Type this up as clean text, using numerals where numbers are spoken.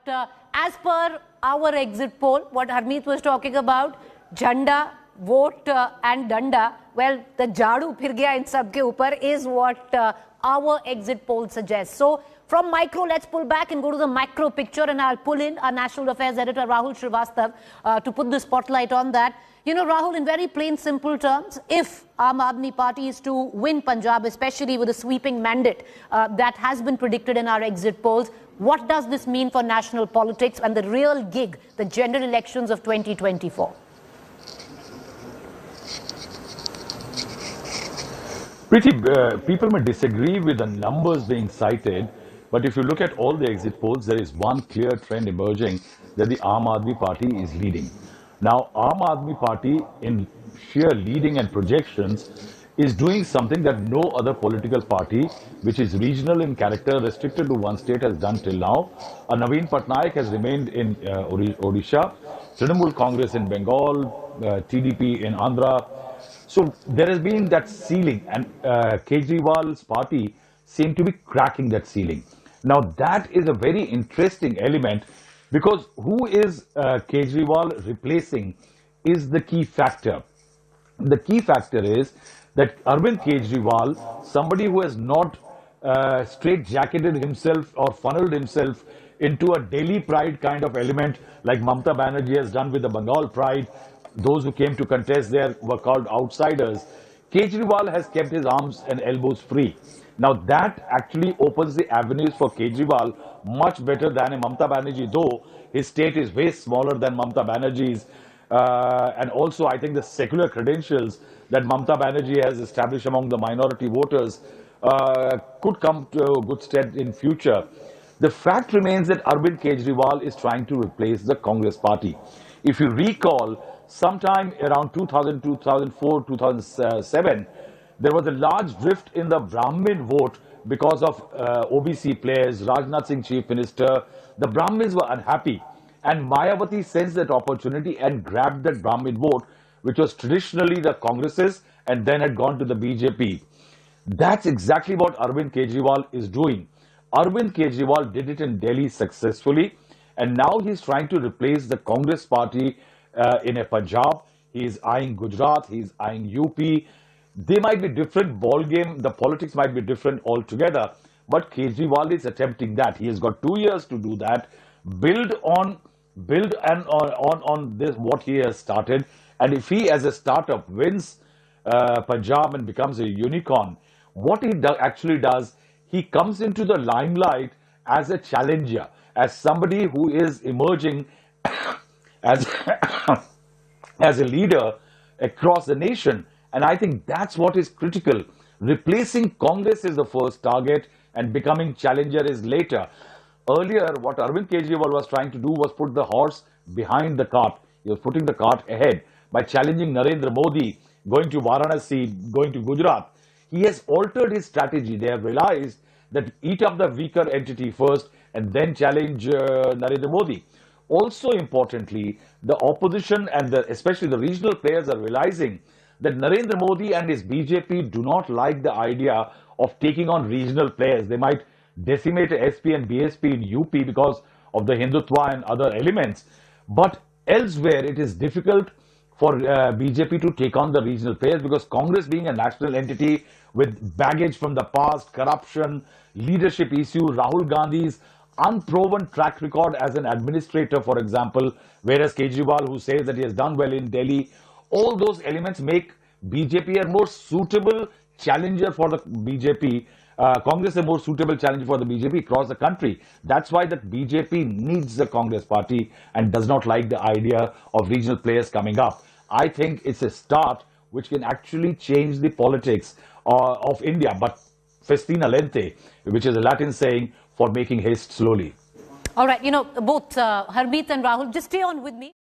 as per our exit poll, what Harmeet was talking about, Jhanda, vote and Danda, well, the Jhadu phir gaya in sab ke upar is what our exit poll suggests. So, from micro, let's pull back and go to the macro picture, and I'll pull in our national affairs editor, Rahul Shrivastava, to put the spotlight on that. You know, Rahul, in very plain, simple terms, if Aam Aadmi Party is to win Punjab, especially with a sweeping mandate that has been predicted in our exit polls, what does this mean for national politics and the real gig, the general elections of 2024? People may disagree with the numbers being cited, but if you look at all the exit polls, there is one clear trend emerging that the Aam Aadmi Party is leading. Now, Aam Aadmi Party, in sheer leading and projections, is doing something that no other political party, which is regional in character, restricted to one state, has done till now. Naveen Patnaik has remained in Odisha, Trinamool Congress in Bengal, TDP in Andhra. So there has been that ceiling, and Kejriwal's party seem to be cracking that ceiling. Now that is a very interesting element, because who is Kejriwal replacing is the key factor. The key factor is that Arvind Kejriwal, somebody who has not straight-jacketed himself or funneled himself into a Delhi pride kind of element like Mamata Banerjee has done with the Bengal pride. Those who came to contest there were called outsiders. Kejriwal has kept his arms and elbows free. Now that actually opens the avenues for Kejriwal much better than a Mamata Banerjee, though his state is way smaller than Mamata Banerjee's. And also I think the secular credentials that Mamata Banerjee has established among the minority voters could come to good stead in future. The fact remains that Arvind Kejriwal is trying to replace the Congress party. If you recall, sometime around 2000, 2004, 2007, there was a large drift in the Brahmin vote because of OBC players, Rajnath Singh Chief Minister. The Brahmins were unhappy, and Mayawati sensed that opportunity and grabbed that Brahmin vote, which was traditionally the Congress's and then had gone to the BJP. That's exactly what Arvind Kejriwal is doing. Arvind Kejriwal did it in Delhi successfully, and now he's trying to replace the Congress party in a Punjab. He's eyeing Gujarat, he's eyeing UP. They might be different ball game, the politics might be different altogether, but Kejriwal is attempting that. He has got 2 years to do that, build on this what he has started, and if he as a startup wins Punjab and becomes a unicorn, what he actually does, he comes into the limelight as a challenger, as somebody who is emerging as a leader across the nation. And I think that's what is critical. Replacing Congress is the first target and becoming challenger is later. Earlier, what Arvind Kejriwal was trying to do was put the horse behind the cart. He was putting the cart ahead by challenging Narendra Modi, going to Varanasi, going to Gujarat. He has altered his strategy. They have realized that eat up the weaker entity first and then challenge Narendra Modi. Also importantly, the opposition and especially the regional players are realizing that Narendra Modi and his BJP do not like the idea of taking on regional players. They might decimate SP and BSP in UP because of the Hindutva and other elements. But elsewhere, it is difficult for BJP to take on the regional players, because Congress, being a national entity with baggage from the past, corruption, leadership issues, Rahul Gandhi's unproven track record as an administrator, for example, whereas Kejriwal, who says that he has done well in Delhi, all those elements make BJP a more suitable challenger for the BJP. Congress a more suitable challenger for the BJP across the country. That's why the BJP needs the Congress party and does not like the idea of regional players coming up. I think it's a start which can actually change the politics of India, but festina lente, which is a Latin saying for making haste slowly. All right, you know, both Harmeet and Rahul, just stay on with me.